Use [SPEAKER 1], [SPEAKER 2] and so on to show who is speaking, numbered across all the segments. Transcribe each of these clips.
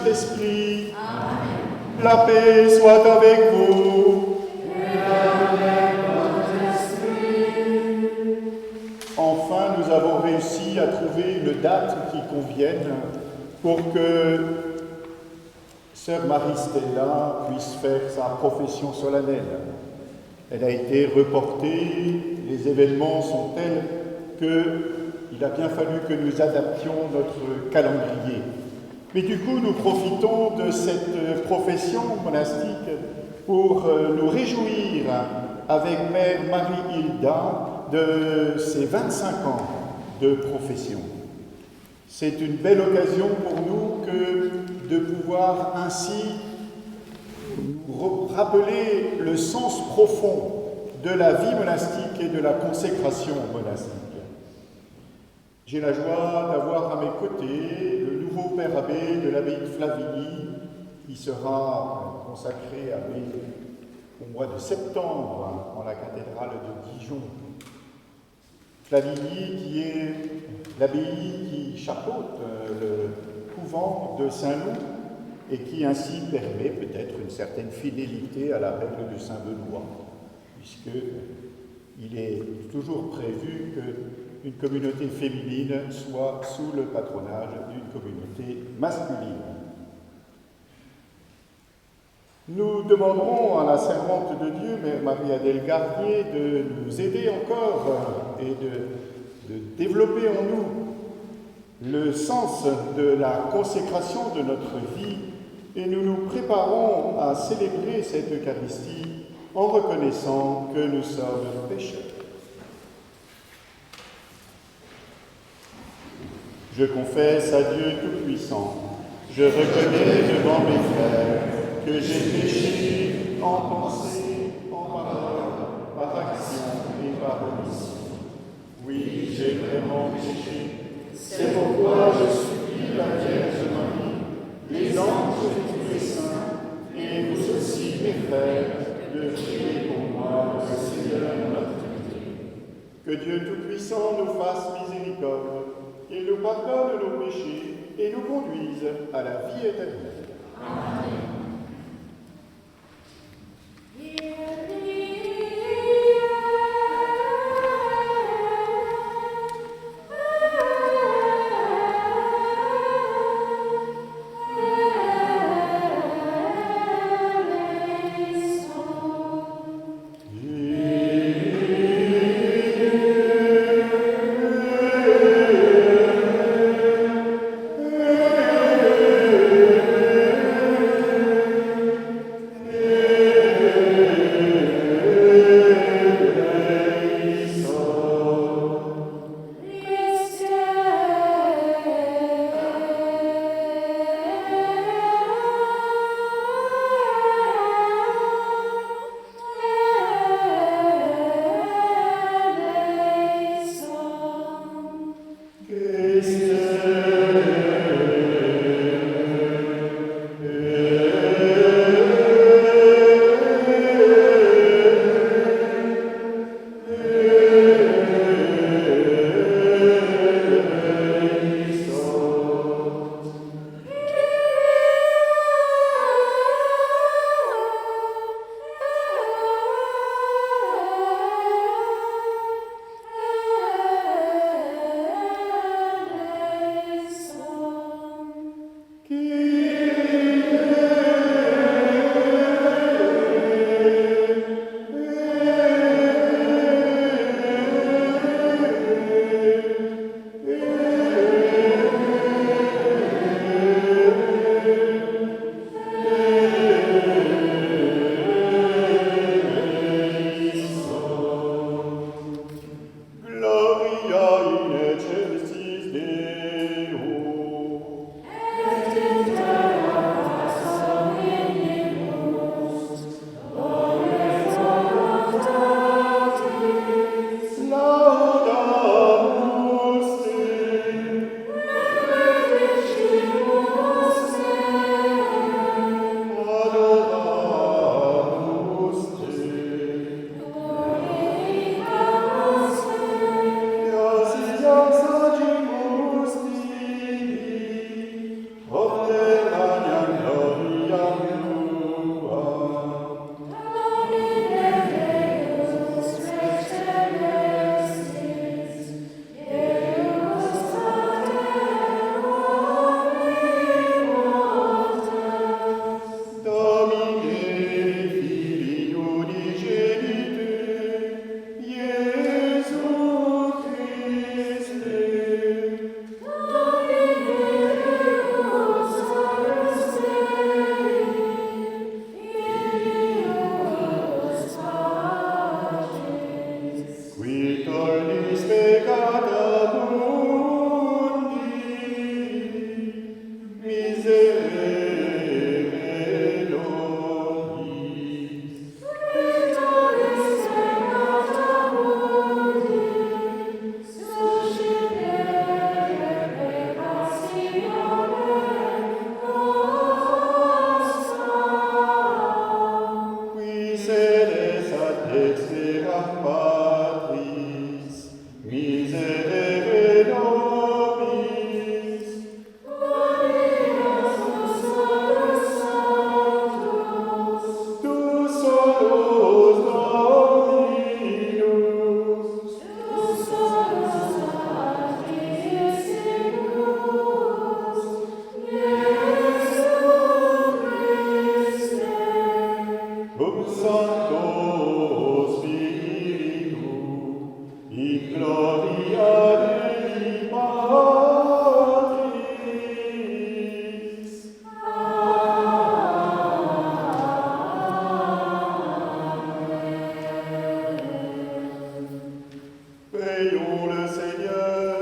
[SPEAKER 1] Saint-Esprit.
[SPEAKER 2] Amen.
[SPEAKER 1] La paix soit avec vous.
[SPEAKER 2] Et avec votre esprit.
[SPEAKER 1] Enfin, nous avons réussi à trouver une date qui convienne pour que Sœur Marie-Stella puisse faire sa profession solennelle. Elle a été reportée, les événements sont tels qu'il a bien fallu que nous adaptions notre calendrier. Mais du coup, nous profitons de cette profession monastique pour nous réjouir avec Mère Marie-Hilda de ses 25 ans de profession. C'est une belle occasion pour nous que de pouvoir ainsi rappeler le sens profond de la vie monastique et de la consécration monastique. J'ai la joie d'avoir à mes côtés le nouveau père abbé de l'abbaye de Flavigny, qui sera consacré abbé au mois de septembre en la cathédrale de Dijon. Flavigny qui est l'abbaye qui chapeaute le couvent de Saint-Loup et qui ainsi permet peut-être une certaine fidélité à la règle de Saint-Benoît, puisqu'il est toujours prévu qu'une communauté féminine soit sous le patronage d'une communauté masculine. Nous demanderons à la servante de Dieu, Mère Marie-Adèle Garnier, de nous aider encore et de développer en nous le sens de la consécration de notre vie, et nous nous préparons à célébrer cette Eucharistie en reconnaissant que nous sommes pécheurs. Je confesse à Dieu Tout-Puissant, je reconnais devant mes frères que j'ai péché en pensée, en parole, par action et par omission. Oui, j'ai vraiment péché. C'est pourquoi je supplie la Vierge Marie, les anges et tous les saints, et vous aussi, mes frères, de prier pour moi, le Seigneur notre Dieu. Que Dieu Tout-Puissant nous fasse miséricorde, qu'il nous pardonne nos péchés et nous conduise à la vie éternelle.
[SPEAKER 2] Amen.
[SPEAKER 1] Sancto Spiritu, in gloria Dei Patris. Prions le Seigneur.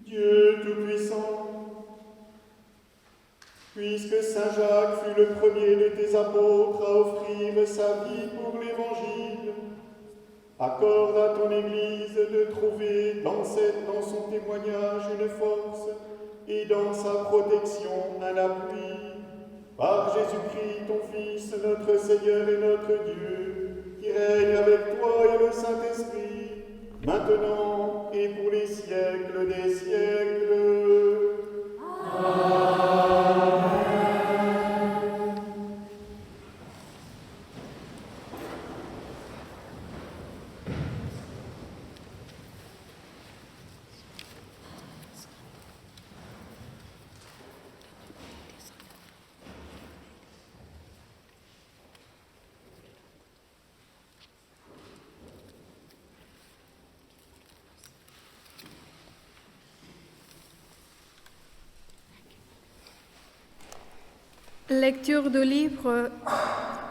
[SPEAKER 1] Dieu Tout-Puissant, puisque Saint Jacques fut le premier de tes apôtres à offrir sa vie pour l'Évangile, accorde à ton Église de trouver dans son témoignage une force et dans sa protection un appui. Par Jésus-Christ, ton Fils, notre Seigneur et notre Dieu, qui règne avec toi et le Saint-Esprit, maintenant et pour les siècles des siècles. Amen.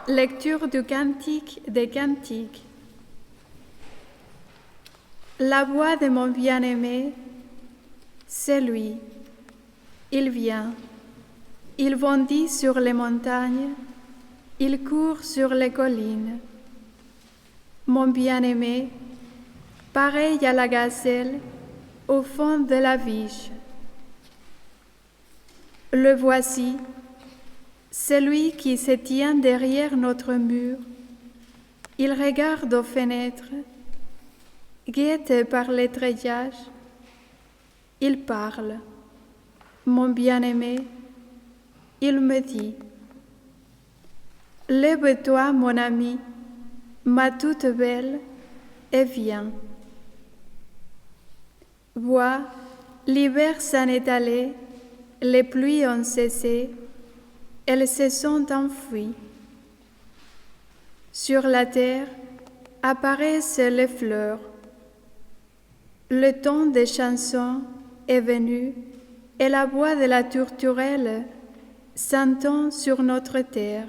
[SPEAKER 3] Lecture du Cantique des Cantiques. La voix de mon bien-aimé, c'est lui. Il vient. Il bondit sur les montagnes. Il court sur les collines. Mon bien-aimé, pareil à la gazelle au fond de la viche. Le voici. Celui qui se tient derrière notre mur, il regarde aux fenêtres, guette par les treillages, il parle. Mon bien-aimé, il me dit, « Lève-toi, mon ami, ma toute belle, et viens. » Vois, l'hiver s'en est allé, les pluies ont cessé, elles se sont enfuies. Sur la terre apparaissent les fleurs. Le temps des chansons est venu et la voix de la tourterelle s'entend sur notre terre.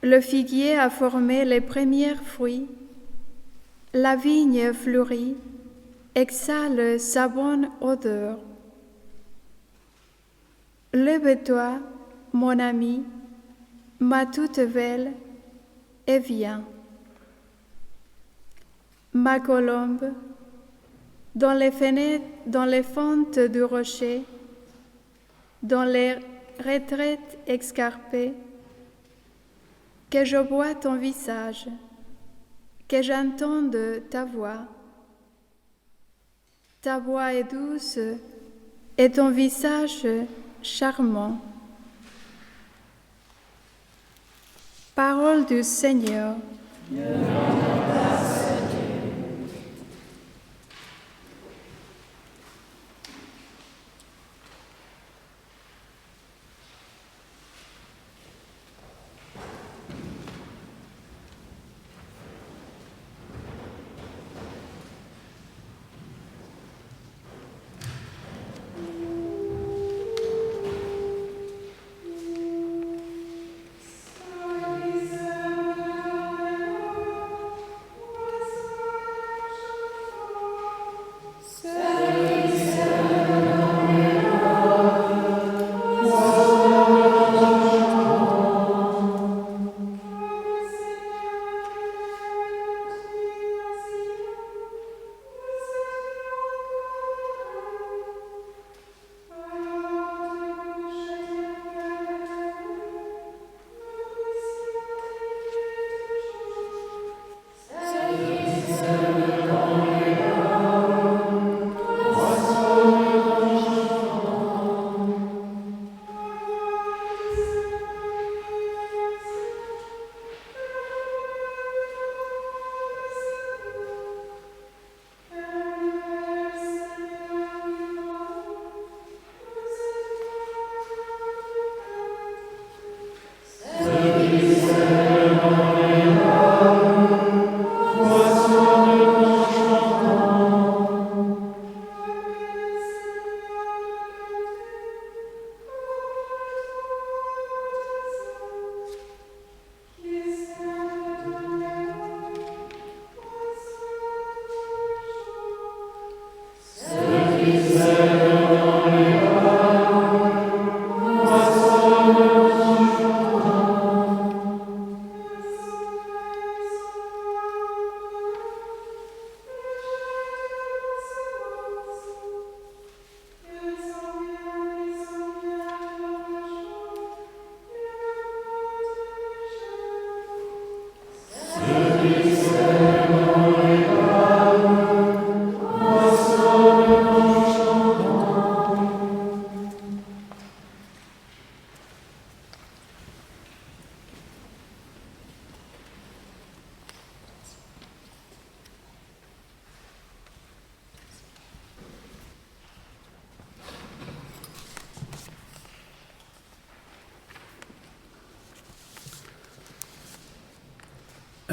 [SPEAKER 3] Le figuier a formé les premiers fruits. La vigne fleurie exhale sa bonne odeur. Lève-toi, mon ami, ma toute belle, et viens. Ma colombe, dans les fenêtres, dans les fentes du rocher, dans les retraites escarpées, que je vois ton visage, que j'entende ta voix. Ta voix est douce et ton visage charmant. Parole du Seigneur.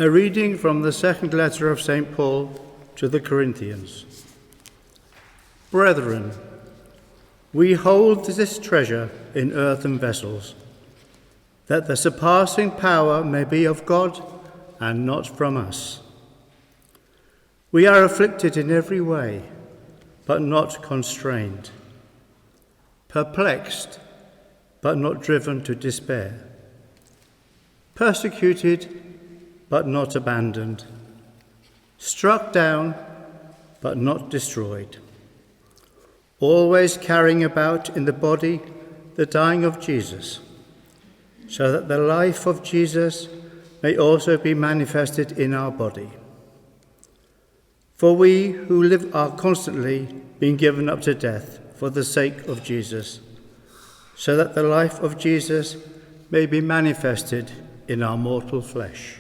[SPEAKER 4] A reading from the second letter of St. Paul to the Corinthians. Brethren, we hold this treasure in earthen vessels, that the surpassing power may be of God and not from us. We are afflicted in every way, but not constrained, perplexed, but not driven to despair, persecuted, but not abandoned, struck down, but not destroyed, always carrying about in the body the dying of Jesus, so that the life of Jesus may also be manifested in our body. For we who live are constantly being given up to death for the sake of Jesus, so that the life of Jesus may be manifested in our mortal flesh.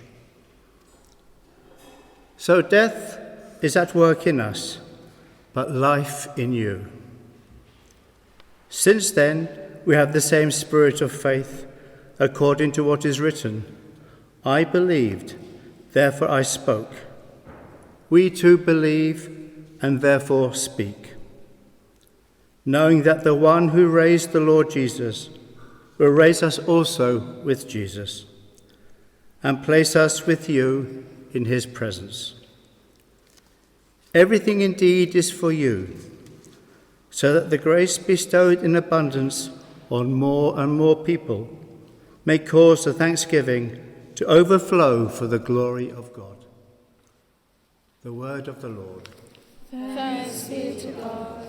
[SPEAKER 4] So death is at work in us, but life in you. Since then, we have the same spirit of faith, according to what is written, I believed, therefore I spoke. We too believe and therefore speak, knowing that the one who raised the Lord Jesus will raise us also with Jesus and place us with you in his presence. Everything indeed is for you, so that the grace bestowed in abundance on more and more people may cause the thanksgiving to overflow for the glory of God. The word of the Lord.
[SPEAKER 2] Thanks be to God.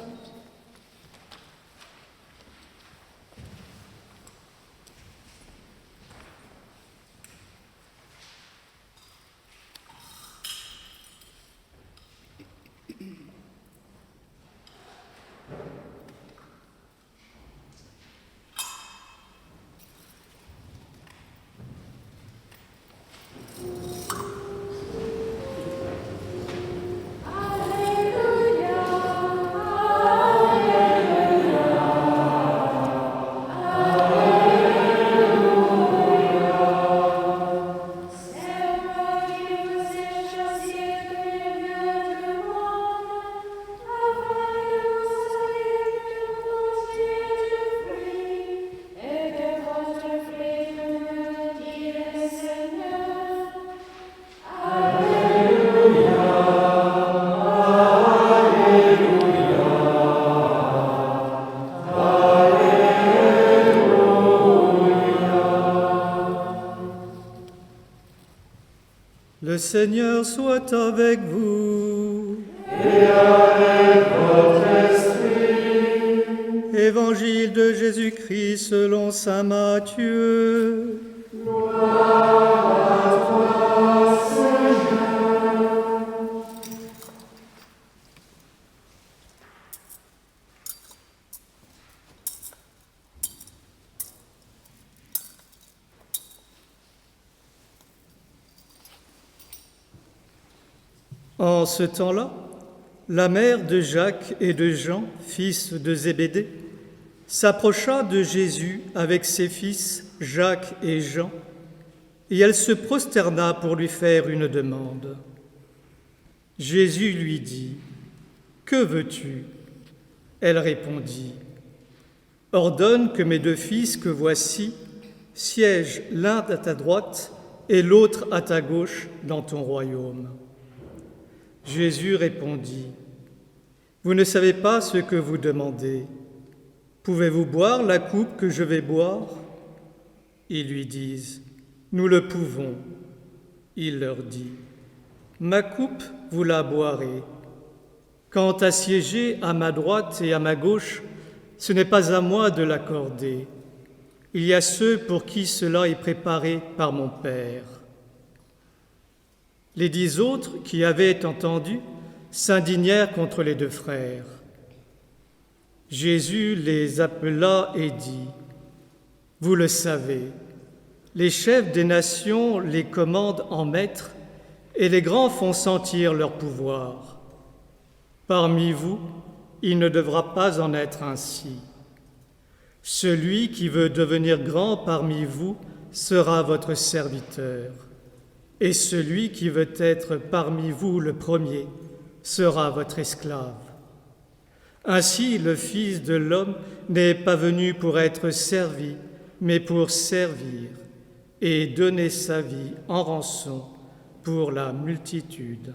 [SPEAKER 5] Le Seigneur soit avec vous.
[SPEAKER 2] Et avec votre esprit.
[SPEAKER 5] Évangile de Jésus-Christ selon saint Matthieu.
[SPEAKER 2] Gloire à toi, Seigneur.
[SPEAKER 5] En ce temps-là, la mère de Jacques et de Jean, fils de Zébédée, s'approcha de Jésus avec ses fils Jacques et Jean, et elle se prosterna pour lui faire une demande. Jésus lui dit, « Que veux-tu » Elle répondit, « Ordonne que mes deux fils que voici siègent l'un à ta droite et l'autre à ta gauche dans ton royaume. » Jésus répondit, « Vous ne savez pas ce que vous demandez. Pouvez-vous boire la coupe que je vais boire ?» Ils lui disent, « Nous le pouvons. » Il leur dit, « Ma coupe, vous la boirez. Quant à siéger à ma droite et à ma gauche, ce n'est pas à moi de l'accorder. Il y a ceux pour qui cela est préparé par mon Père. » Les 10 autres qui avaient entendu s'indignèrent contre les deux frères. Jésus les appela et dit, « Vous le savez, les chefs des nations les commandent en maîtres et les grands font sentir leur pouvoir. Parmi vous, il ne devra pas en être ainsi. Celui qui veut devenir grand parmi vous sera votre serviteur. et celui qui veut être parmi vous le premier sera votre esclave. Ainsi, le Fils de l'homme n'est pas venu pour être servi, mais pour servir et donner sa vie en rançon pour la multitude.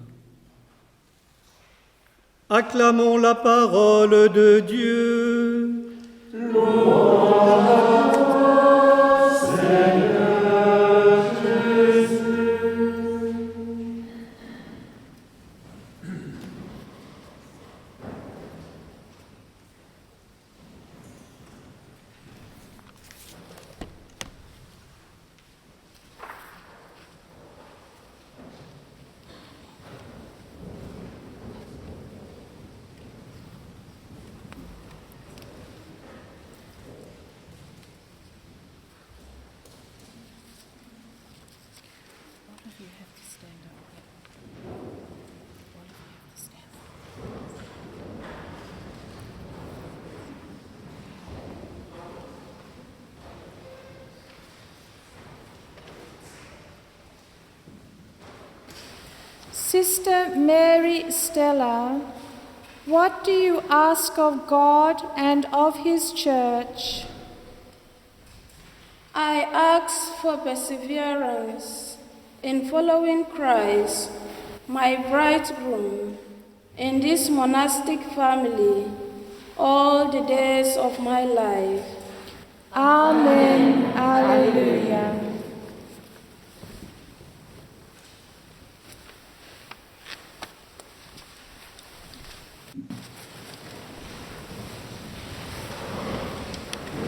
[SPEAKER 5] Acclamons la parole de Dieu.
[SPEAKER 2] Sister Mary Stella, what do you ask of God and of His Church?
[SPEAKER 6] I ask for perseverance in following Christ, my bridegroom, in this monastic family all the days of my life.
[SPEAKER 2] Amen. Alleluia.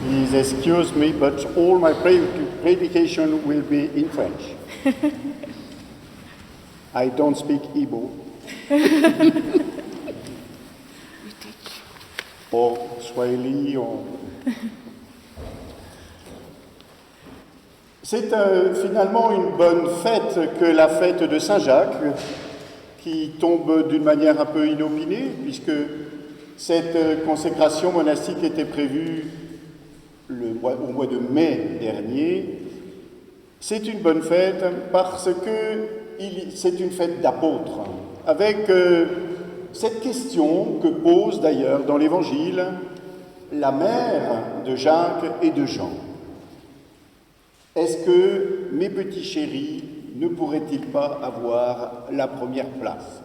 [SPEAKER 1] Please excuse me, but all my predication will be in French. I don't speak Igbo. Or Swahili, or... C'est finalement une bonne fête que la fête de Saint-Jacques, qui tombe d'une manière un peu inopinée, puisque cette consécration monastique était prévue au mois de mai dernier. C'est une bonne fête parce que c'est une fête d'apôtres, avec cette question que pose d'ailleurs dans l'Évangile la mère de Jacques et de Jean. Est-ce que mes petits chéris ne pourraient-ils pas avoir la première place?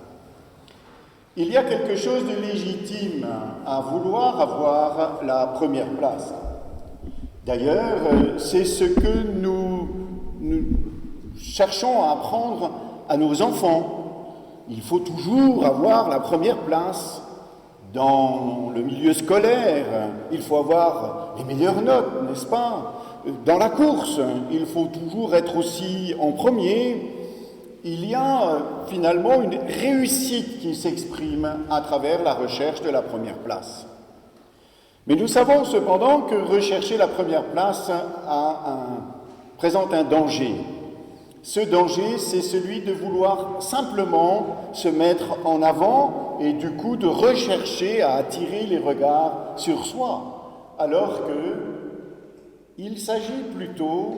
[SPEAKER 1] Il y a quelque chose de légitime à vouloir avoir la première place. D'ailleurs, c'est ce que nous cherchons à apprendre à nos enfants. Il faut toujours avoir la première place dans le milieu scolaire. Il faut avoir les meilleures notes, n'est-ce pas? Dans la course, il faut toujours être aussi en premier. Il y a finalement une réussite qui s'exprime à travers la recherche de la première place. Mais nous savons cependant que rechercher la première place présente un danger. Ce danger, c'est celui de vouloir simplement se mettre en avant et du coup de rechercher à attirer les regards sur soi, alors qu'il s'agit plutôt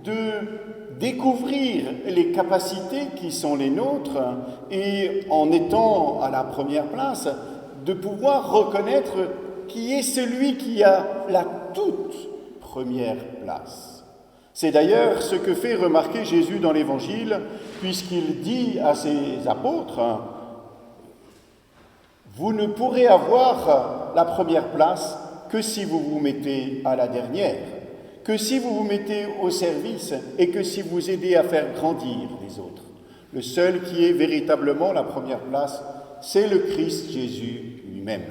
[SPEAKER 1] de découvrir les capacités qui sont les nôtres et en étant à la première place, de pouvoir reconnaître qui est celui qui a la toute première place. C'est d'ailleurs ce que fait remarquer Jésus dans l'Évangile, puisqu'il dit à ses apôtres « Vous ne pourrez avoir la première place que si vous vous mettez à la dernière, que si vous vous mettez au service et que si vous aidez à faire grandir les autres. Le seul qui ait véritablement la première place, c'est le Christ Jésus lui-même. »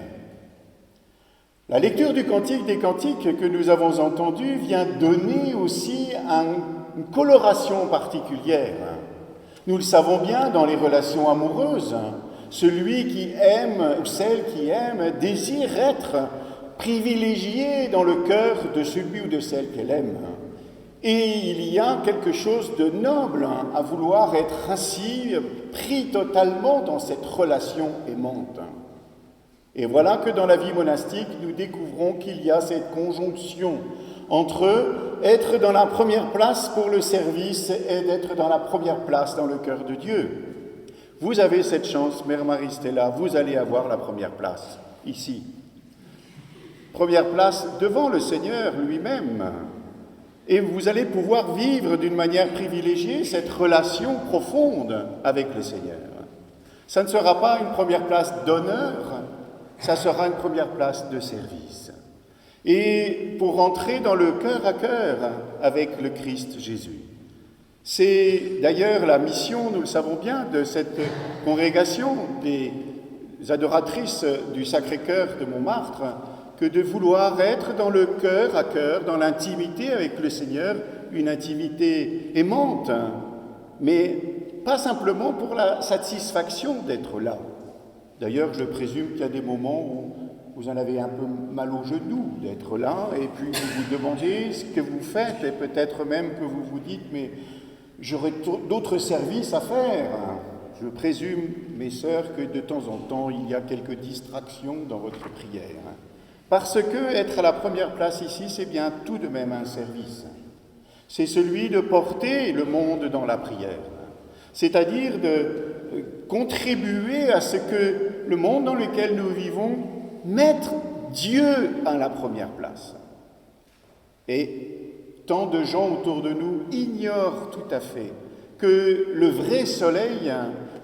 [SPEAKER 1] La lecture du Cantique des Cantiques que nous avons entendu vient donner aussi une coloration particulière. Nous le savons bien dans les relations amoureuses, celui qui aime ou celle qui aime désire être privilégié dans le cœur de celui ou de celle qu'elle aime. Et il y a quelque chose de noble à vouloir être ainsi pris totalement dans cette relation aimante. Et voilà que dans la vie monastique, nous découvrons qu'il y a cette conjonction entre être dans la première place pour le service et d'être dans la première place dans le cœur de Dieu. Vous avez cette chance, Mère Marie-Stella, vous allez avoir la première place, ici. Première place devant le Seigneur lui-même. Et vous allez pouvoir vivre d'une manière privilégiée cette relation profonde avec le Seigneur. Ça ne sera pas une première place d'honneur, ça sera une première place de service. Et pour rentrer dans le cœur à cœur avec le Christ Jésus. C'est d'ailleurs la mission, nous le savons bien, de cette congrégation des adoratrices du Sacré-Cœur de Montmartre, que de vouloir être dans le cœur à cœur, dans l'intimité avec le Seigneur, une intimité aimante, mais pas simplement pour la satisfaction d'être là. D'ailleurs, je présume qu'il y a des moments où vous en avez un peu mal au genou d'être là, et puis vous vous demandez ce que vous faites, et peut-être même que vous vous dites, mais j'aurais d'autres services à faire. Je présume, mes sœurs, que de temps en temps, il y a quelques distractions dans votre prière. Parce que être à la première place ici, c'est bien tout de même un service. C'est celui de porter le monde dans la prière. C'est-à-dire de contribuer à ce que le monde dans lequel nous vivons mette Dieu à la première place. Et tant de gens autour de nous ignorent tout à fait que le vrai soleil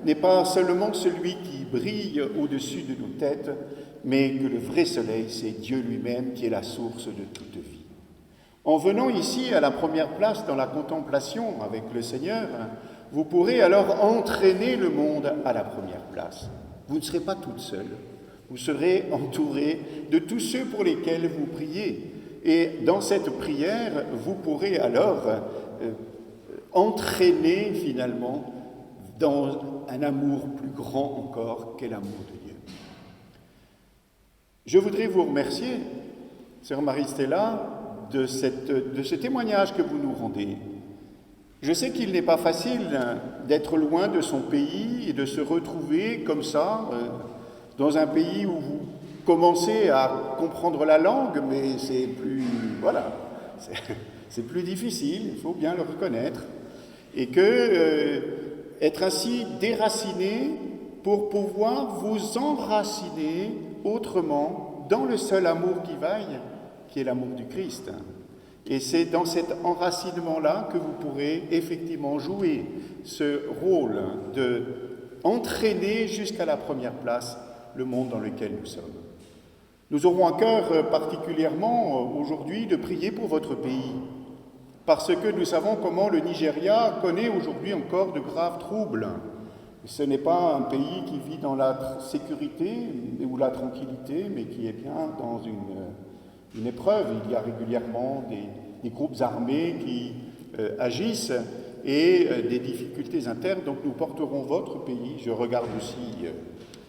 [SPEAKER 1] n'est pas seulement celui qui brille au-dessus de nos têtes, mais que le vrai soleil, c'est Dieu lui-même qui est la source de toute vie. En venant ici à la première place dans la contemplation avec le Seigneur, vous pourrez alors entraîner le monde à la première place. Vous ne serez pas toute seule, vous serez entourée de tous ceux pour lesquels vous priez. Et dans cette prière, vous pourrez alors entraîner finalement dans un amour plus grand encore qu'est l'amour de Dieu. Je voudrais vous remercier, Sœur Marie-Stella, de ce témoignage que vous nous rendez. Je sais qu'il n'est pas facile d'être loin de son pays et de se retrouver comme ça, dans un pays où vous commencez à comprendre la langue, mais c'est plus, voilà, c'est plus difficile, il faut bien le reconnaître. Et que être ainsi déraciné pour pouvoir vous enraciner autrement dans le seul amour qui vaille, qui est l'amour du Christ. Et c'est dans cet enracinement-là que vous pourrez effectivement jouer ce rôle de entraîner jusqu'à la première place le monde dans lequel nous sommes. Nous aurons à cœur particulièrement aujourd'hui de prier pour votre pays, parce que nous savons comment le Nigeria connaît aujourd'hui encore de graves troubles. Ce n'est pas un pays qui vit dans la sécurité ou la tranquillité, mais qui est bien dans une épreuve. Il y a régulièrement des groupes armés qui agissent et des difficultés internes. Donc nous porterons votre pays. Je regarde aussi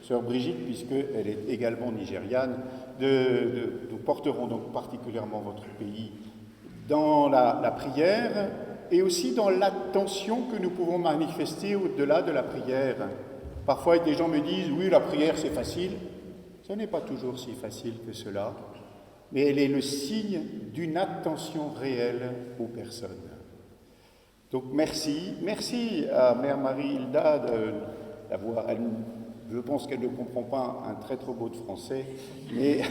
[SPEAKER 1] Sœur Brigitte, puisqu'elle est également nigériane. Nous porterons donc particulièrement votre pays dans la prière et aussi dans l'attention que nous pouvons manifester au-delà de la prière. Parfois, des gens me disent « Oui, la prière, c'est facile ». Ce n'est pas toujours si facile que cela, mais elle est le signe d'une attention réelle aux personnes. Donc merci à Mère Marie-Hilda d'avoir... Je pense qu'elle ne comprend pas un très trop beau de français, mais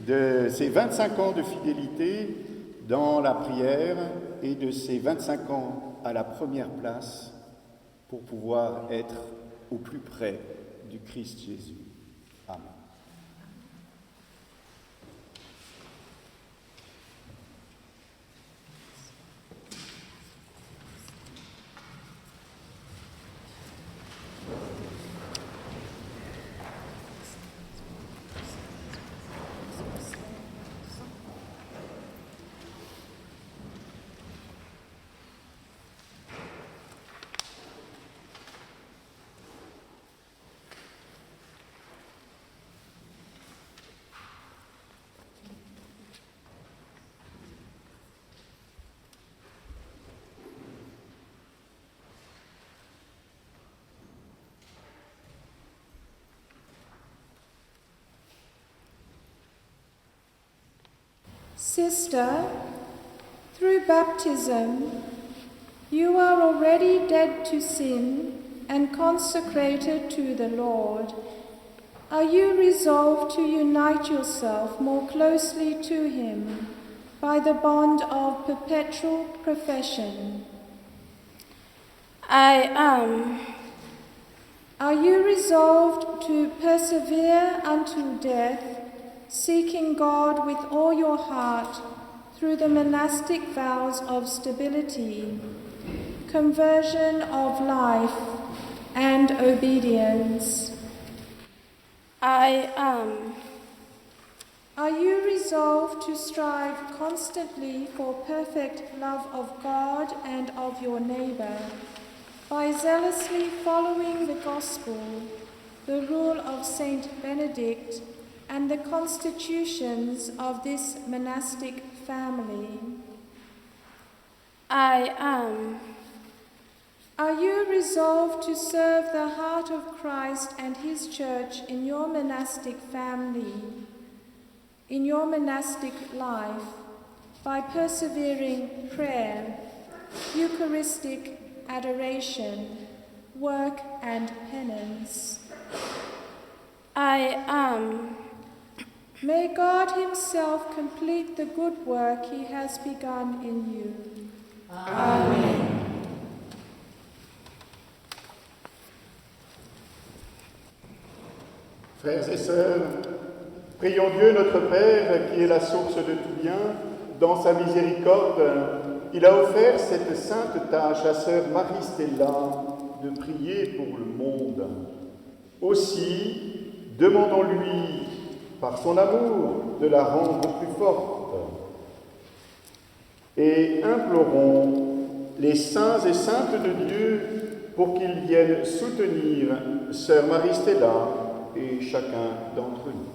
[SPEAKER 1] de ses 25 ans de fidélité dans la prière et de ses 25 ans à la première place pour pouvoir être au plus près du Christ Jésus. Amen.
[SPEAKER 2] Sister, through baptism, you are already dead to sin and consecrated to the Lord. Are you resolved to unite yourself more closely to him by the bond of perpetual profession?
[SPEAKER 6] I am.
[SPEAKER 2] Are you resolved to persevere unto death, seeking God with all your heart through the monastic vows of stability, conversion of life, and obedience?
[SPEAKER 6] I am.
[SPEAKER 2] Are you resolved to strive constantly for perfect love of God and of your neighbour, by zealously following the gospel, the rule of Saint Benedict, and the constitutions of this monastic family?
[SPEAKER 6] I am.
[SPEAKER 2] Are you resolved to serve the heart of Christ and his church in your monastic family, in your monastic life, by persevering prayer, Eucharistic adoration, work, and penance?
[SPEAKER 6] I am.
[SPEAKER 2] May God himself complete the good work he has begun in you.
[SPEAKER 6] Amen.
[SPEAKER 1] Frères et sœurs, prions Dieu notre Père, qui est la source de tout bien. Dans sa miséricorde, il a offert cette sainte tâche à sœur Marie-Stella de prier pour le monde. Aussi, demandons-lui, par son amour, de la rendre plus forte. Et implorons les saints et saintes de Dieu pour qu'ils viennent soutenir sœur Marie-Stella et chacun d'entre nous.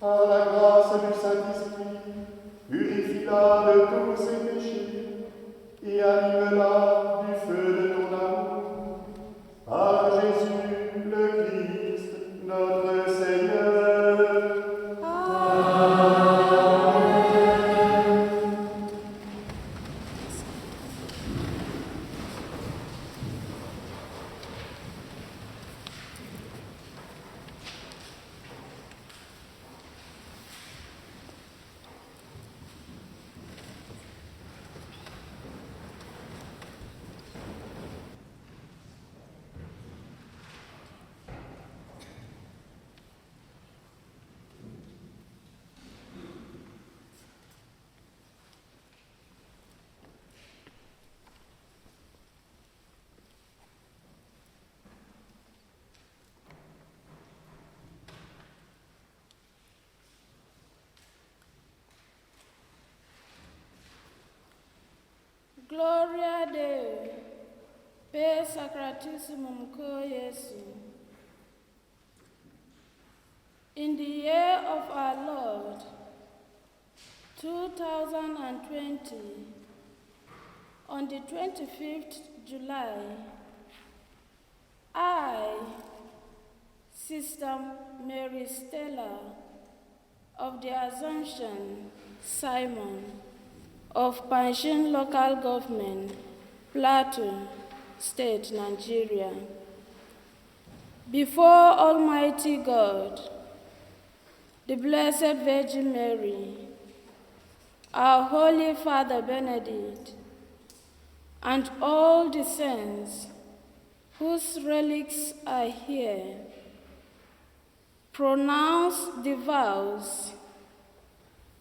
[SPEAKER 1] à la grâce du Saint-Esprit, purifie-la de tous ses péchés et anime-la du feu de ton amour. Par Jésus le Christ, notre Seigneur.
[SPEAKER 6] Gloria Dei, per sacratissimum cor Jesu. In the year of our Lord, 2020, on the 25th July, I, Sister Mary Stella of the Assumption Simon of Panshin Local Government, Plateau State, Nigeria, before Almighty God, the Blessed Virgin Mary, our Holy Father Benedict, and all the saints whose relics are here, pronounce the vows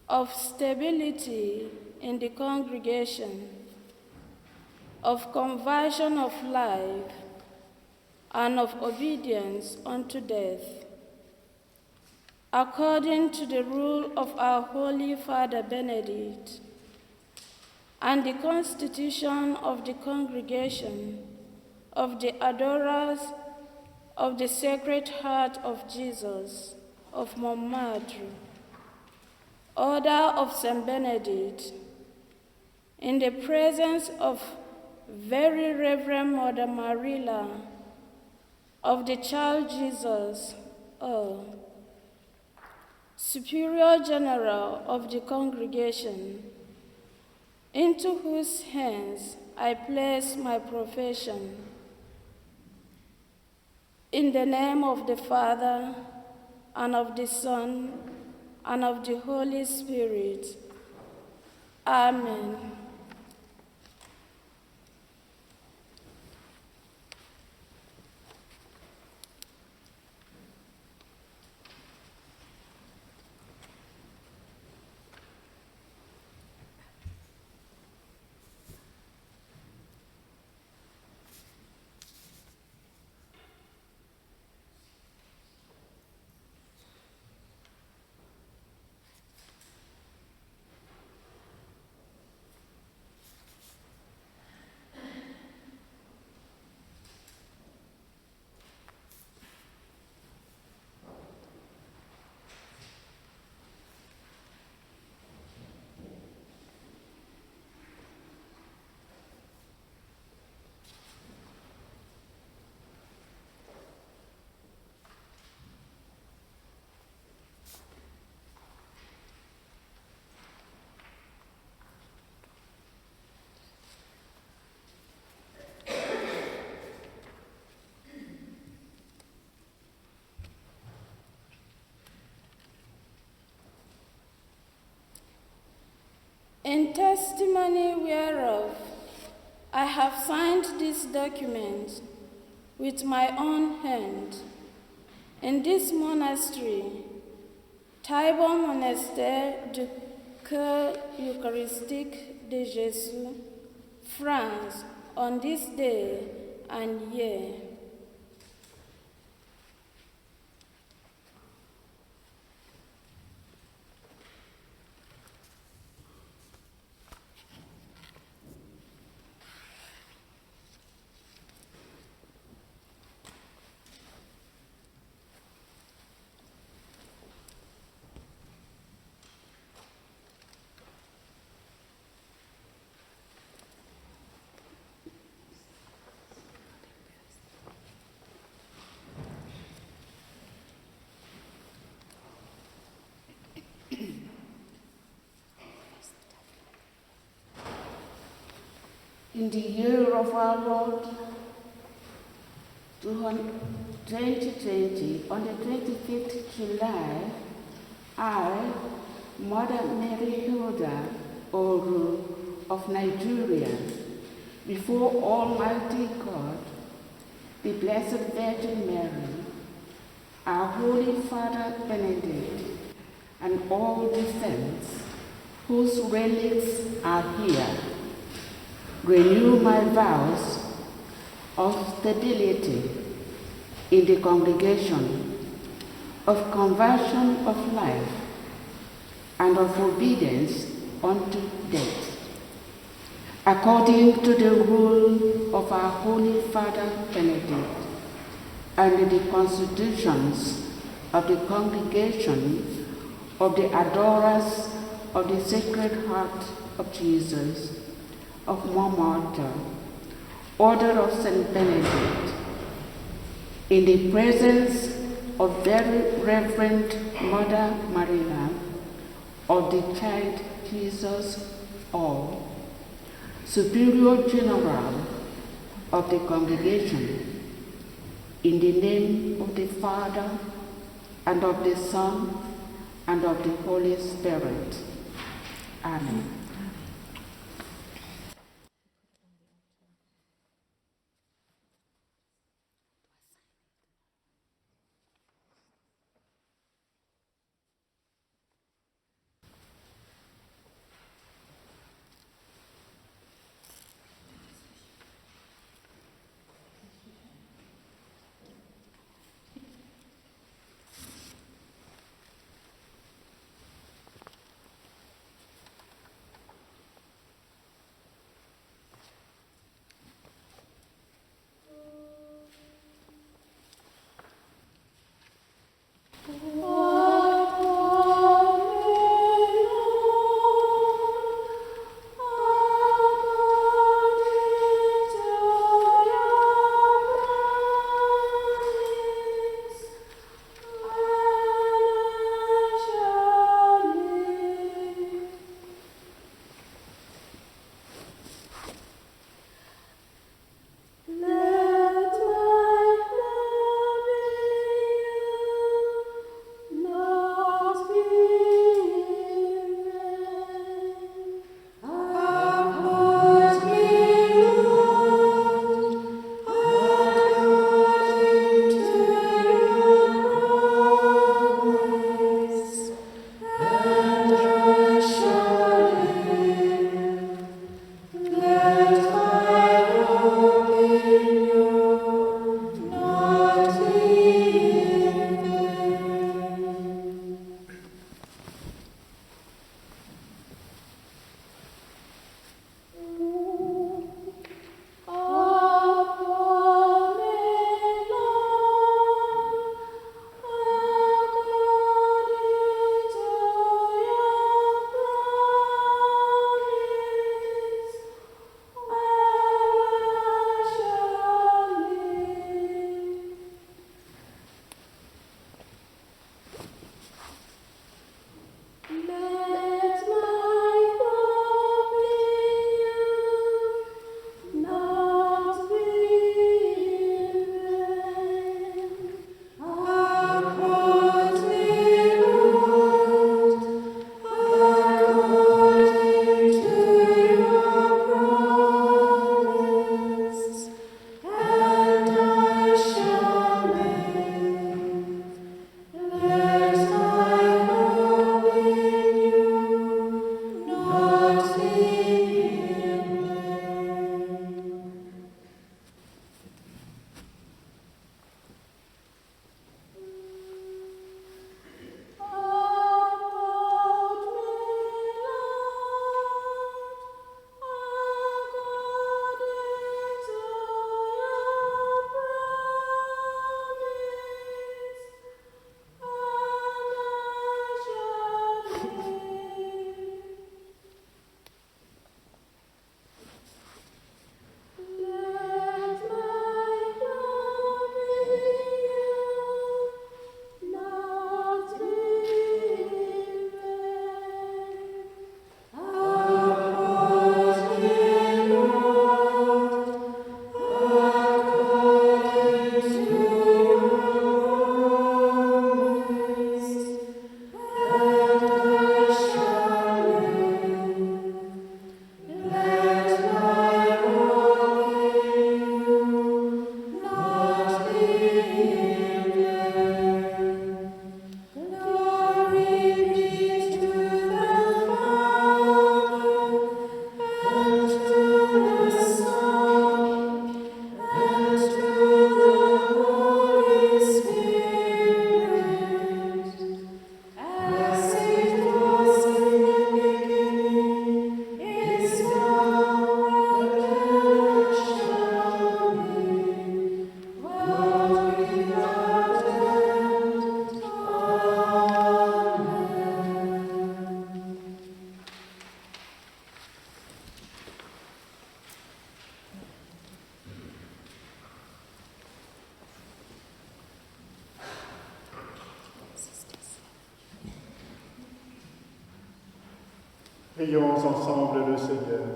[SPEAKER 6] of stability in the congregation, of conversion of life, and of obedience unto death, according to the rule of our Holy Father Benedict, and the constitution of the congregation of the adorers of the Sacred Heart of Jesus of Montmartre, Order of St. Benedict, in the presence of Very Reverend Mother Marilla of the Child Jesus, Superior General of the congregation, into whose hands I place my profession. In the name of the Father, and of the Son, and of the Holy Spirit. Amen. In testimony whereof I have signed this document with my own hand in this monastery, Taillebourg Monastère du Cœur Eucharistique de Jésus, France, on this day and year. In the year of our Lord 2020, on the 25th July, I, Mother Mary Hilda Oru of Nigeria, before Almighty God, the Blessed Virgin Mary, our Holy Father Benedict, and all the saints whose relics are here, renew my vows of stability in the congregation, of conversion of life, and of obedience unto death, according to the rule of our Holy Father Benedict, and the constitutions of the congregation of the adorers of the Sacred Heart of Jesus, of Montmartre, Order of St. Benedict, in the presence of Very Reverend Mother Maria, of the Child Jesus All, Superior General of the congregation, in the name of the Father, and of the Son, and of the Holy Spirit. Amen.
[SPEAKER 1] Prions ensemble le Seigneur.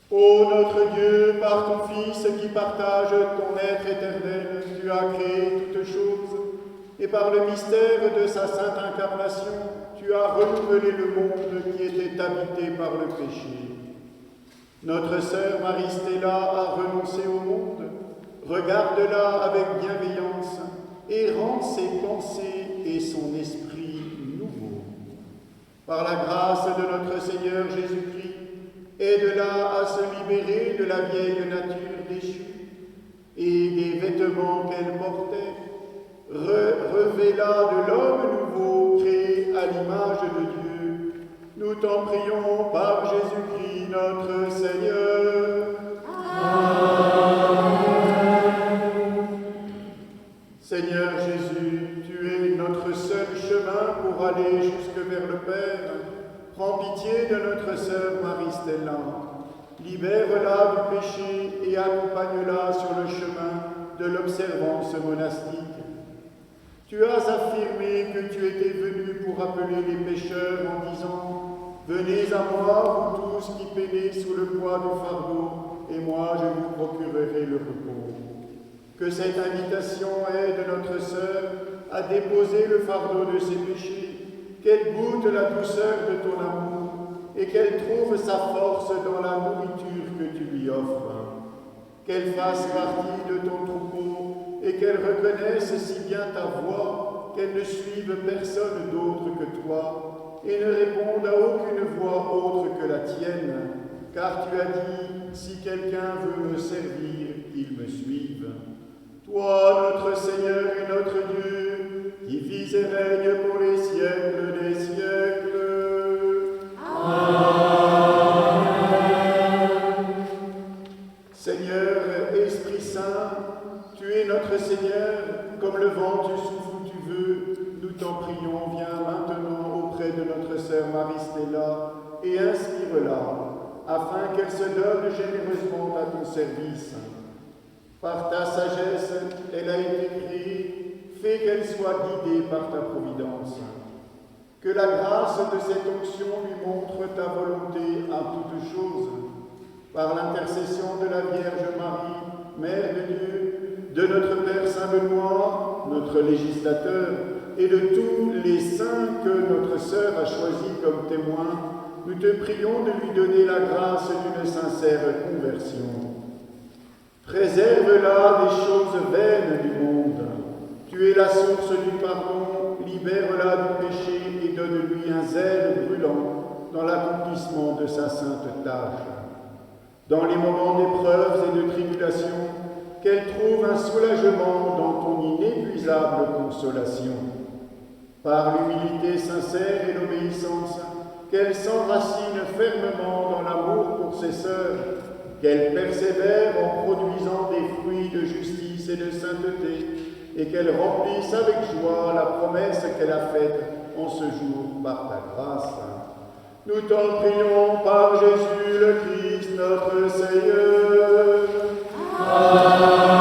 [SPEAKER 1] Ô notre Dieu, par ton Fils qui partage ton être éternel, tu as créé toutes choses, et par le mystère de sa sainte incarnation, tu as renouvelé le monde qui était habité par le péché. Notre sœur Marie-Stella a renoncé au monde. Regarde-la avec bienveillance et rends ses pensées et son esprit nouveaux. Par la grâce de notre Seigneur Jésus-Christ, aide-la à se libérer de la vieille nature déchue et des vêtements qu'elle portait. Revêt-la de l'homme nouveau créé à l'image de Dieu. Nous t'en prions par Jésus-Christ notre Seigneur. Amen. Seigneur Jésus, tu es notre seul chemin pour aller jusque vers le Père. Prends pitié de notre sœur Marie-Stella. Libère-la du péché et accompagne-la sur le chemin de l'observance monastique. Tu as affirmé que tu étais venu pour appeler les pécheurs en disant « Venez à moi, vous tous qui peinez sous le poids du fardeau, et moi je vous procurerai le repos. » Que cette invitation aide notre sœur à déposer le fardeau de ses péchés, qu'elle goûte la douceur de ton amour et qu'elle trouve sa force dans la nourriture que tu lui offres. Qu'elle fasse partie de ton troupeau et qu'elle reconnaisse si bien ta voix qu'elle ne suive personne d'autre que toi et ne réponde à aucune voix autre que la tienne, car tu as dit « Si quelqu'un veut me servir, qu'il me suive ». Toi, notre Seigneur et notre Dieu, qui vis et règne pour les siècles des siècles. Amen. Seigneur, Esprit Saint, tu es notre Seigneur, comme le vent tu souffles où tu veux. Nous t'en prions, viens maintenant auprès de notre sœur Marie-Stella et inspire-la, afin qu'elle se donne généreusement à ton service. Par ta sagesse, elle a été créée, fais qu'elle soit guidée par ta providence. Que la grâce de cette onction lui montre ta volonté à toutes choses. Par l'intercession de la Vierge Marie, Mère de Dieu, de notre Père Saint-Benoît, notre législateur, et de tous les saints que notre sœur a choisis comme témoins, nous te prions de lui donner la grâce d'une sincère conversion. Préserve-la des choses vaines du monde. Tu es la source du pardon, libère-la du péché et donne-lui un zèle brûlant dans l'accomplissement de sa sainte tâche. Dans les moments d'épreuves et de tribulation, qu'elle trouve un soulagement dans ton inépuisable consolation. Par l'humilité sincère et l'obéissance, qu'elle s'enracine fermement dans l'amour pour ses sœurs, qu'elle persévère en produisant des fruits de justice et de sainteté, et qu'elle remplisse avec joie la promesse qu'elle a faite en ce jour par ta grâce. Nous t'en prions par Jésus le Christ, notre Seigneur. Amen.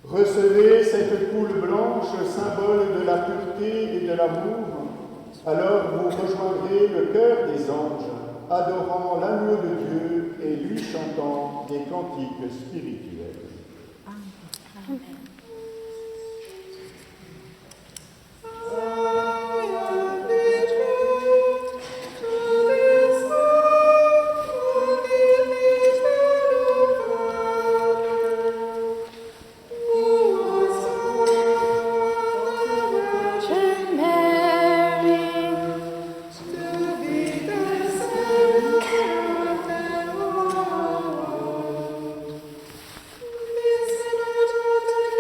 [SPEAKER 1] Recevez cette coule blanche, symbole de la pureté et de l'amour, alors vous rejoindrez le chœur des anges, adorant l'agneau de Dieu et lui chantant des cantiques spirituels. Amen.
[SPEAKER 7] Listen to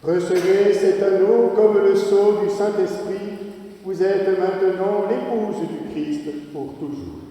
[SPEAKER 1] Recevez cet anneau comme le sceau du Saint-Esprit. Vous êtes maintenant l'épouse du Christ pour toujours.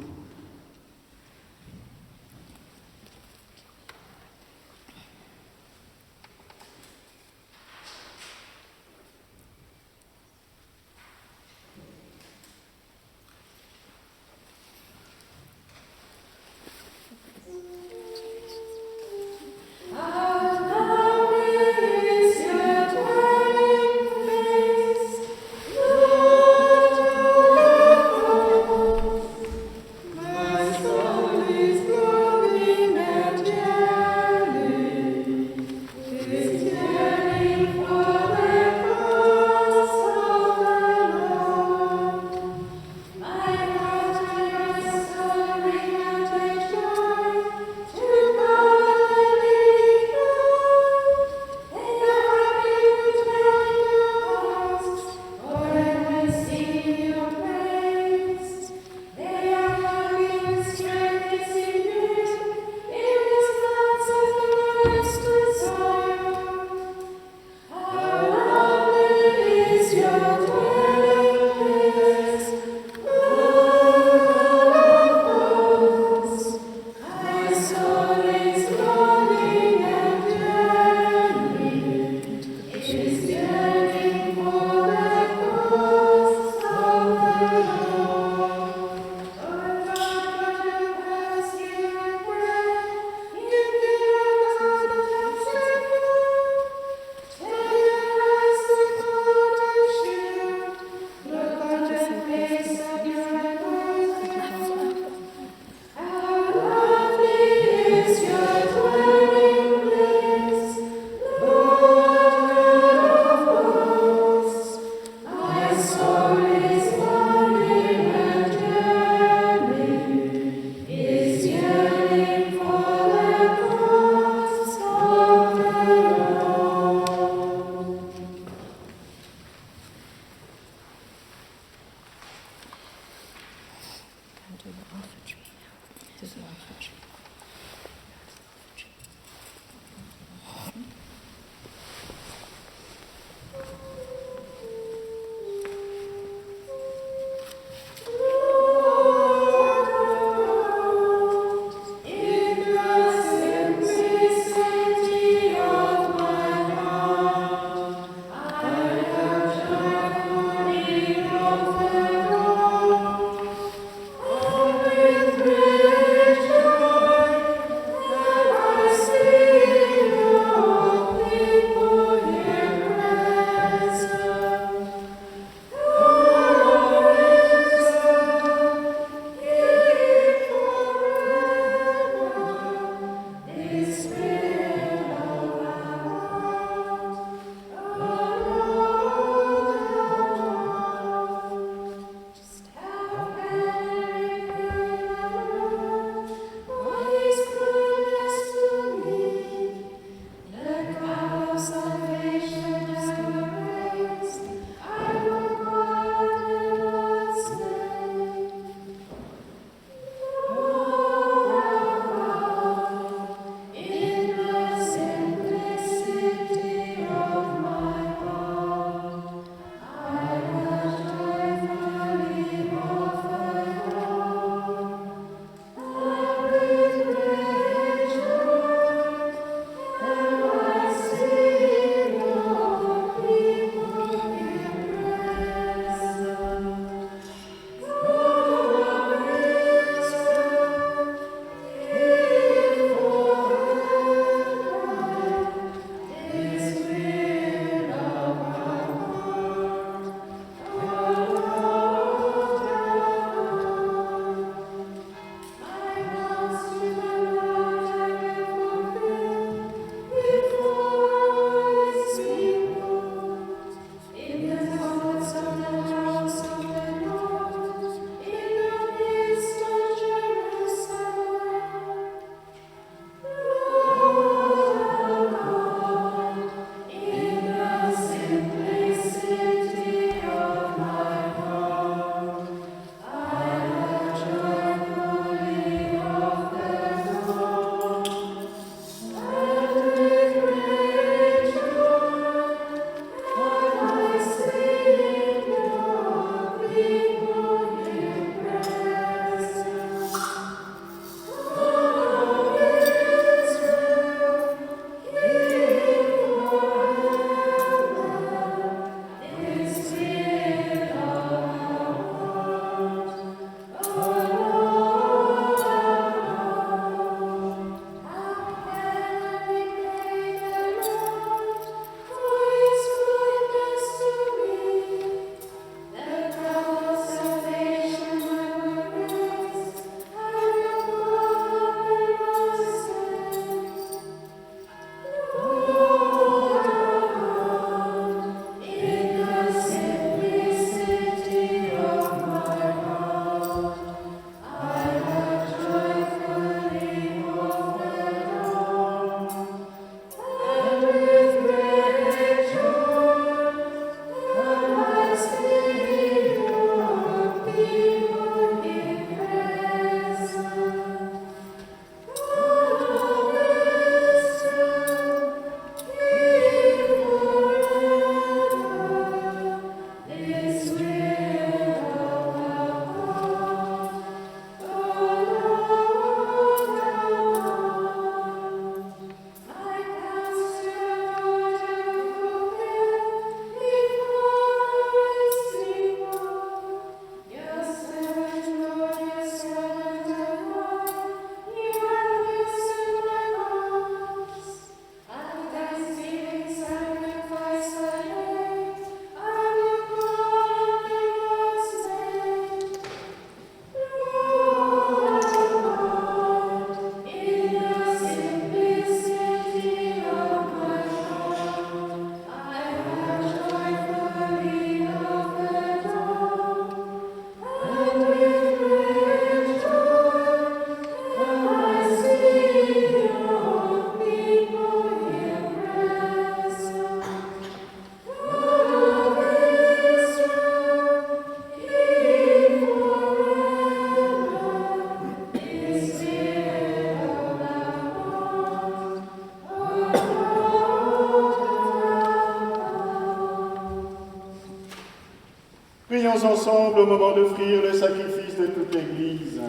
[SPEAKER 1] ensemble au moment d'offrir le sacrifice de toute l'Église.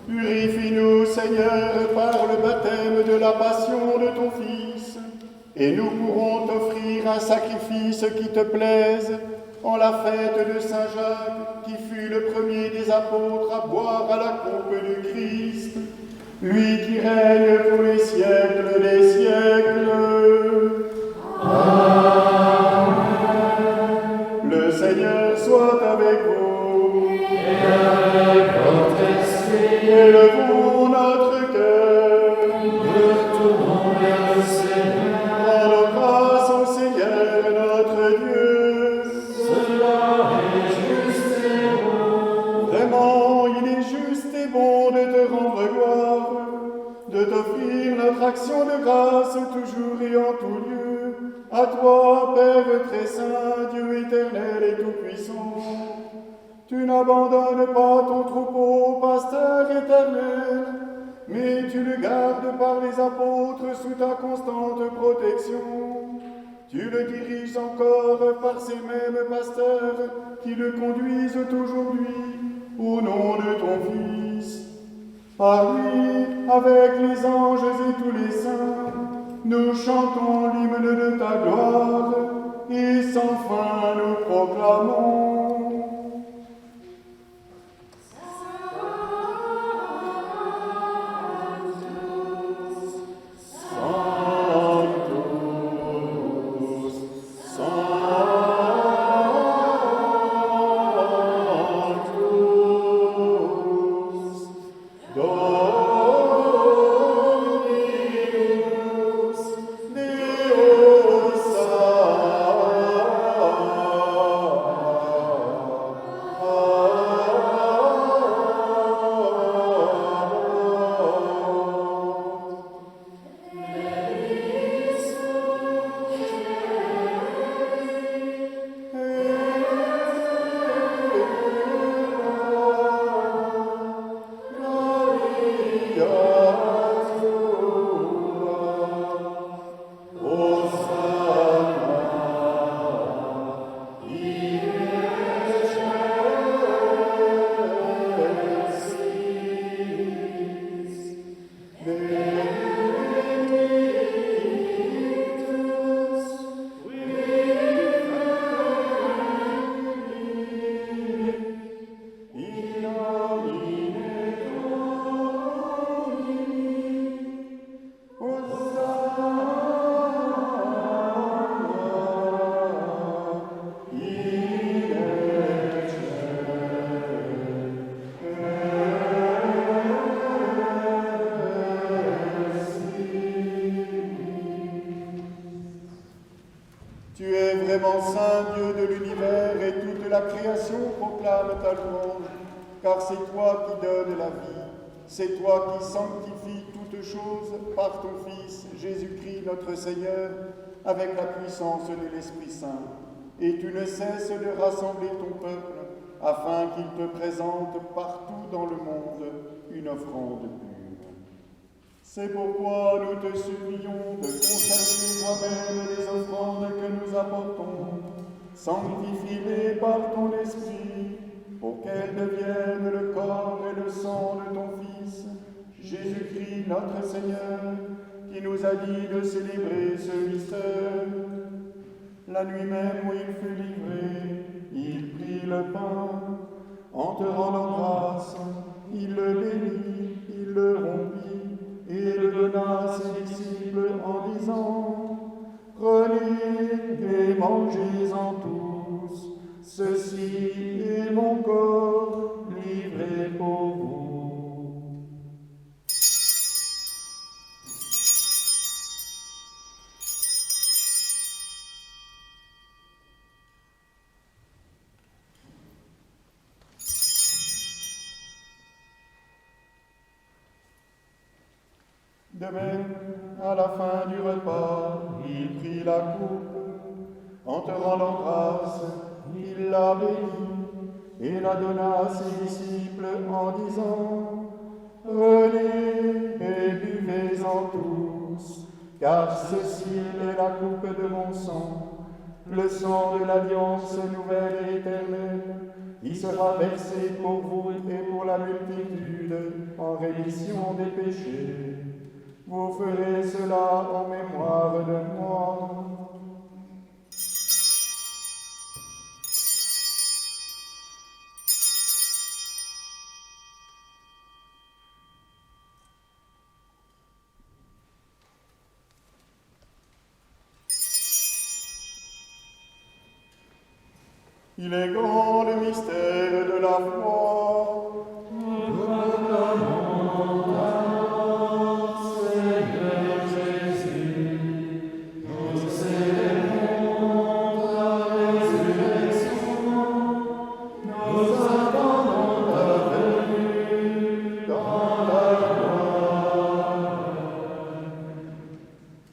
[SPEAKER 1] Purifie-nous, Seigneur, par le baptême de la passion de ton Fils, et nous pourrons t'offrir un sacrifice qui te plaise en la fête de Saint Jacques, qui fut le premier des apôtres à boire à la coupe du Christ, lui qui règne pour les siècles des siècles. Amen. Le Seigneur soit avec vous. Et avec votre esprit. Élevons notre cœur. Nous tournons vers le Seigneur. Rendons grâce au Seigneur notre Dieu. Cela est juste et bon. Vraiment, il est juste et bon de te rendre gloire, de t'offrir notre action de grâce toujours et en tout lieu. À toi, Père très saint, Dieu éternel et tout-puissant, tu n'abandonnes pas ton troupeau, pasteur éternel, mais tu le gardes par les apôtres sous ta constante protection. Tu le diriges encore par ces mêmes pasteurs qui le conduisent aujourd'hui au nom de ton Fils. Par lui, avec les anges et tous les saints, nous chantons l'hymne de ta gloire et sans fin nous proclamons. Saint Dieu de l'univers, et toute la création proclame ta louange, car c'est toi qui donnes la vie, c'est toi qui sanctifies toutes choses par ton Fils, Jésus-Christ notre Seigneur, avec la puissance de l'Esprit Saint. Et tu ne cesses de rassembler ton peuple, afin qu'il te présente partout dans le monde une offrande pure. C'est pourquoi nous te supplions de consacrer toi-même les offrandes que nous apportons, sanctifie-les par ton Esprit, pour qu'elles deviennent le corps et le sang de ton Fils, Jésus-Christ notre Seigneur, qui nous a dit de célébrer ce mystère. La nuit même où il fut livré, il prit le pain, en te rendant grâce, il le bénit, il le rompit, et le donna à ses disciples en disant : « Prenez et mangez-en tous, ceci est mon corps livré pour vous. » De même, à la fin du repas, il prit la coupe, en te rendant grâce, il la bénit et la donna à ses disciples en disant : « Prenez et buvez-en tous, car ceci est la coupe de mon sang, le sang de l'alliance nouvelle et éternelle, qui sera versé pour vous et pour la multitude en rémission des péchés. Vous ferez cela en mémoire de moi. Il est grand le mystère de la foi. Nous proclamons ta mort, Seigneur Jésus. Nous célébrons ta résurrection. Nous attendons ta venue dans la gloire.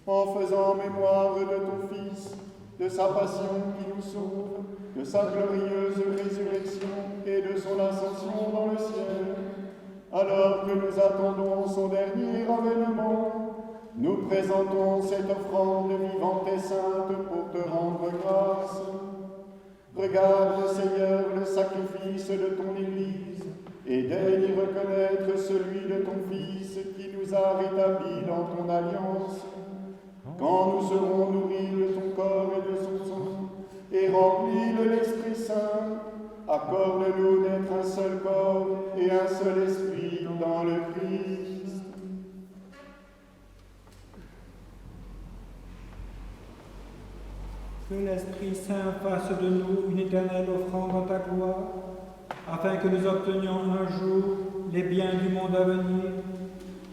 [SPEAKER 1] En faisant mémoire de ton Fils, de sa passion qui nous sauve, de sa glorieuse résurrection et de son ascension dans le ciel, alors que nous attendons son dernier avènement, nous présentons cette offrande vivante et sainte pour te rendre grâce. Regarde, Seigneur, le sacrifice de ton Église et daigne reconnaître celui de ton Fils qui nous a rétablis dans ton alliance. Quand nous serons nourris de ton corps et de son sang, et remplis de l'Esprit Saint, accorde-nous d'être un seul corps et un seul esprit dans le Christ.
[SPEAKER 7] Que l'Esprit Saint fasse de nous une éternelle offrande en ta gloire, afin que nous obtenions un jour les biens du monde à venir,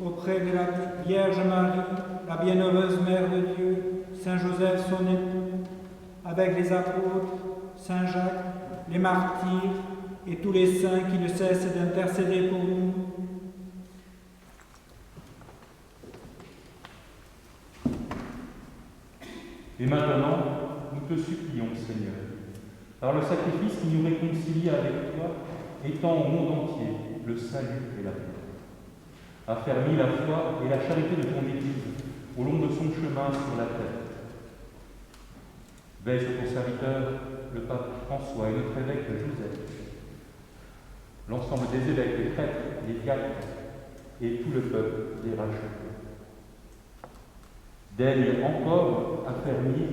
[SPEAKER 7] auprès de la Vierge Marie, la bienheureuse Mère de Dieu, Saint Joseph son époux, avec les apôtres, Saint Jacques, les martyrs et tous les saints qui ne cessent d'intercéder pour nous.
[SPEAKER 8] Et maintenant, nous te supplions, Seigneur, par le sacrifice qui nous réconcilie avec toi, étends au monde entier le salut et la paix. Affermis la foi et la charité de ton Église au long de son chemin sur la terre. Veille sur ton serviteur, le pape François et notre évêque Joseph, l'ensemble des évêques, des prêtres, des diacres et tout le peuple des rachetés. Daigne encore affermir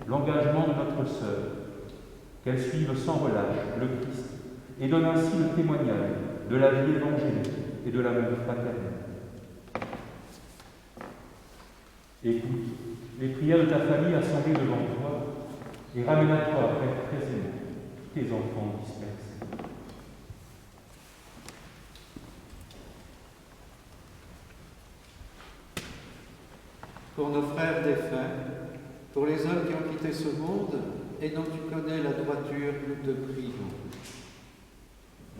[SPEAKER 8] l'engagement de notre sœur, qu'elle suive sans relâche le Christ et donne ainsi le témoignage de la vie évangélique et de l'amour fraternel. Écoute les prières de ta famille assemblée devant toi et ramène à toi précisément tes enfants dispersés.
[SPEAKER 9] Pour nos frères défunts, pour les hommes qui ont quitté ce monde et dont tu connais la droiture, nous te prions.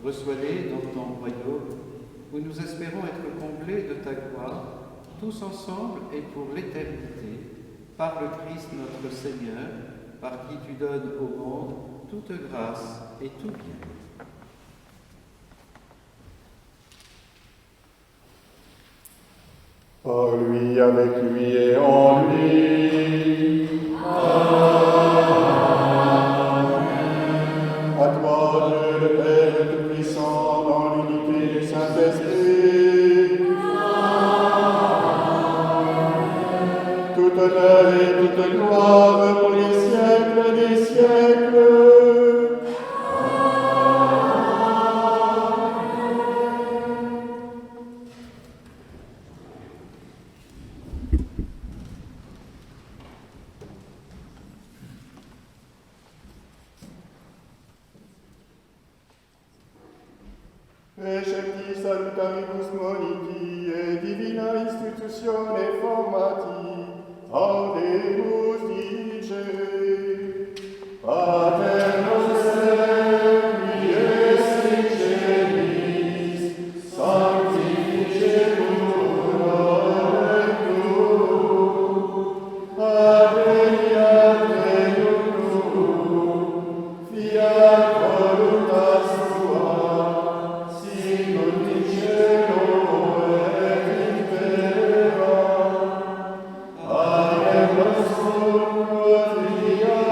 [SPEAKER 9] Reçois-les dans ton royaume, où nous espérons être comblés de ta gloire, tous ensemble et pour l'éternité, par le Christ notre Seigneur, par qui tu donnes au monde toute grâce et tout bien.
[SPEAKER 1] Par lui, avec lui et en lui. Amen. À toi, Dieu le Père Tout-Puissant, dans l'unité du Saint-Esprit. Amen. Tout honneur et toute gloire pour les siècles des siècles. Recepti salutaribus moniti et divina institutione formati, audemus dicere, Pater noster, qui es in celis, sanctificetur nomen tuum, adveniat regnum tuum, fiat voluntas tua, sicut in cielo et in terra. Panem nostrum quotidianum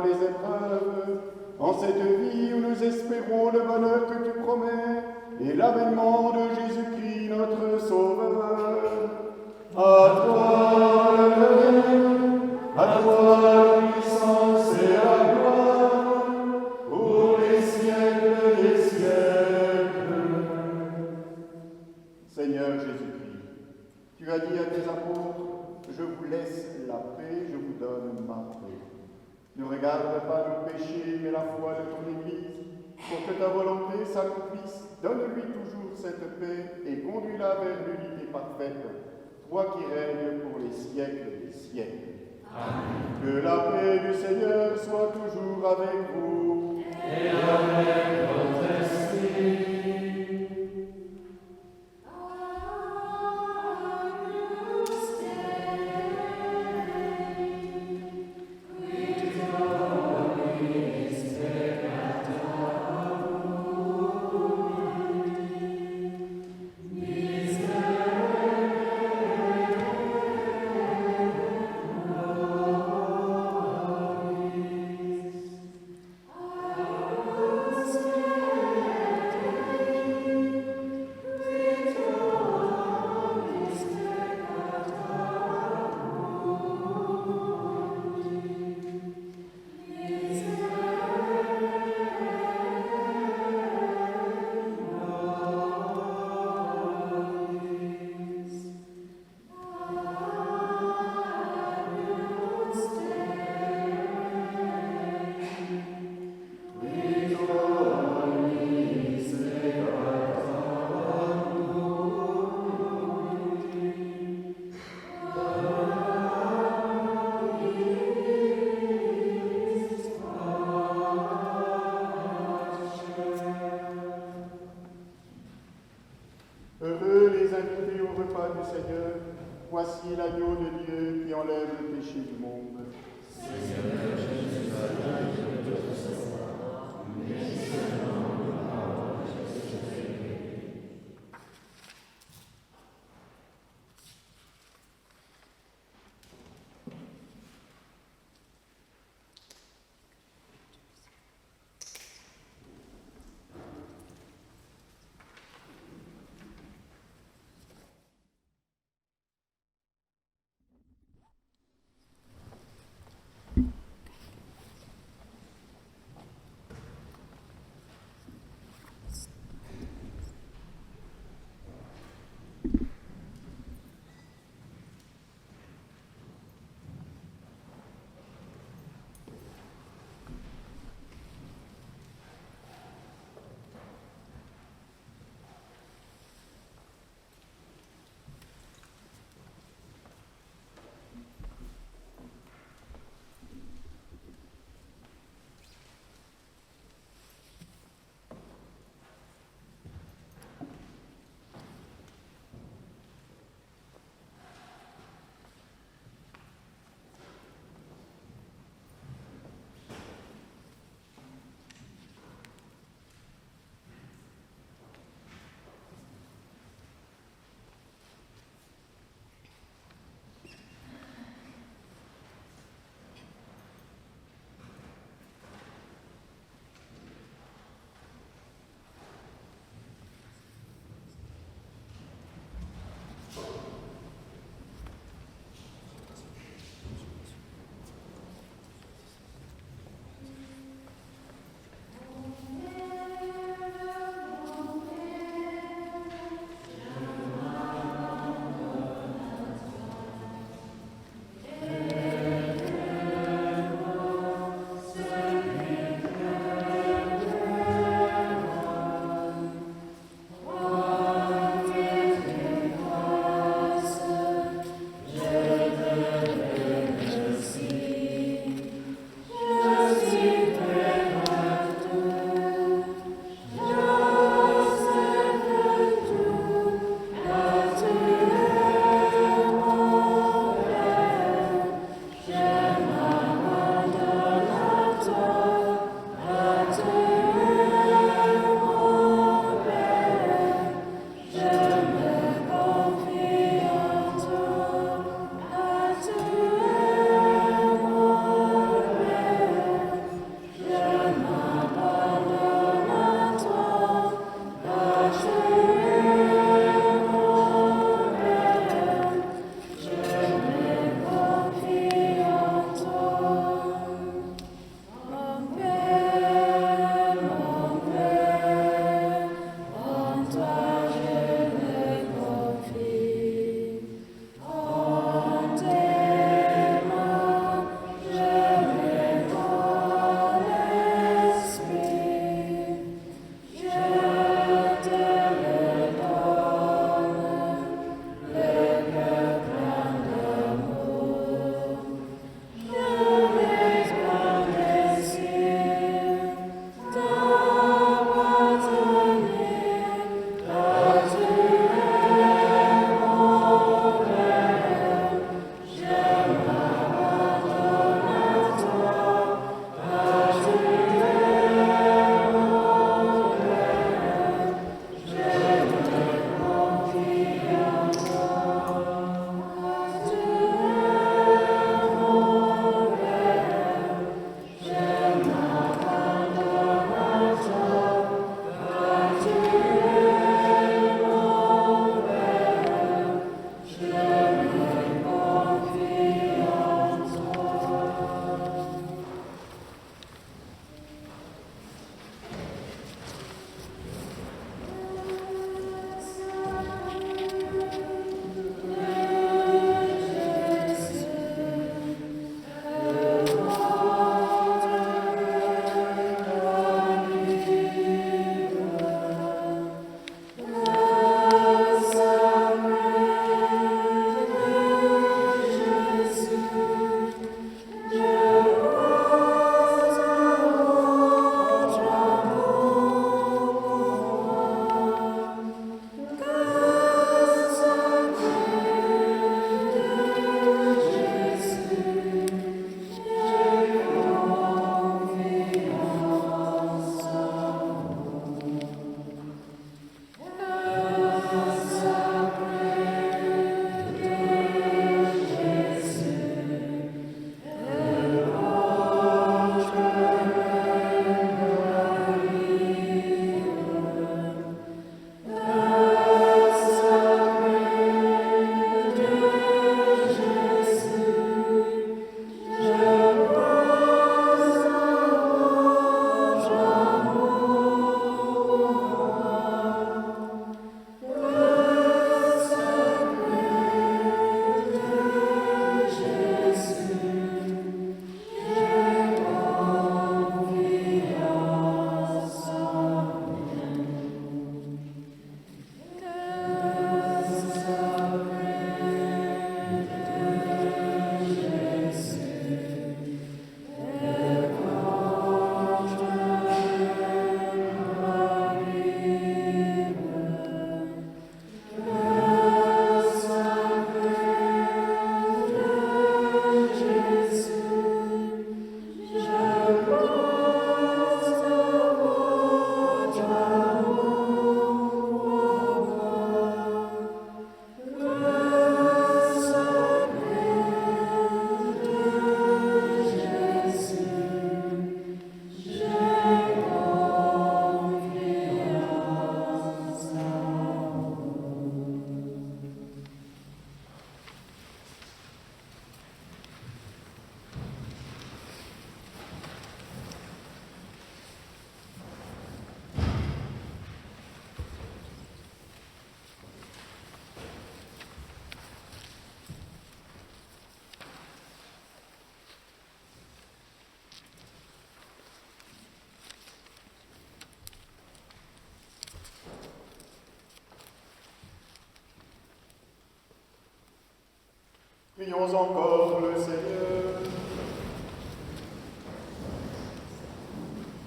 [SPEAKER 1] dans les épreuves, en cette vie où nous espérons le bonheur que tu promets et l'avènement de Jésus-Christ notre Sauveur. À toi le règne, à toi la puissance et la gloire, pour les siècles des siècles. Seigneur Jésus-Christ, tu as dit à tes apôtres, je vous laisse la paix, je vous donne ma paix. Ne regarde pas nos péchés, mais la foi de ton Église, pour que ta volonté s'accomplisse. Donne-lui toujours cette paix et conduis-la vers l'unité parfaite, toi qui règnes pour les siècles des siècles. Amen. Que la paix du Seigneur soit toujours avec vous. Et avec votre esprit. Voici l'agneau de Dieu qui enlève le péché du monde. Seigneur Jésus, Prions encore le Seigneur.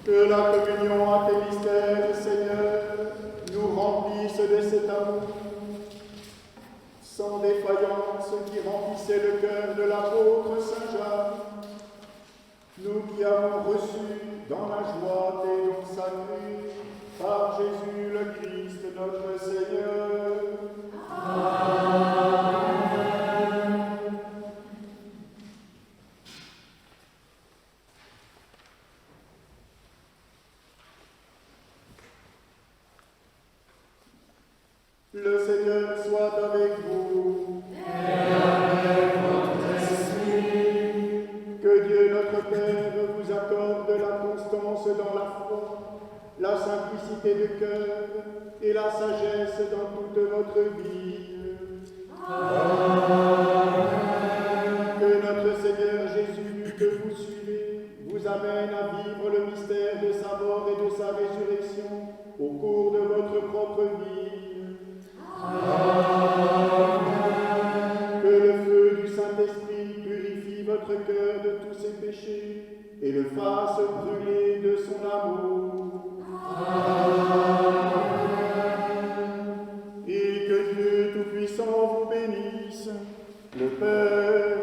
[SPEAKER 1] Que la communion à tes mystères, Seigneur, nous remplisse de cet amour, sans défaillance qui remplissait le cœur de l'apôtre Saint Jacques, nous qui avons reçu dans la joie tes dons sacrés, par Jésus le Christ notre Seigneur. Amen. Le Seigneur soit avec vous. Et avec votre esprit. Que Dieu notre Père vous accorde la constance dans la foi, la simplicité de cœur et la sagesse dans toute votre vie. Amen. Que notre Seigneur Jésus, que vous suivez, vous amène à vivre le mystère de sa mort et de sa résurrection au cours de votre propre vie. Amen. Que le feu du Saint-Esprit purifie votre cœur de tous ses péchés et le fasse brûler de son amour. Amen. Et que Dieu Tout-Puissant vous bénisse, le Père,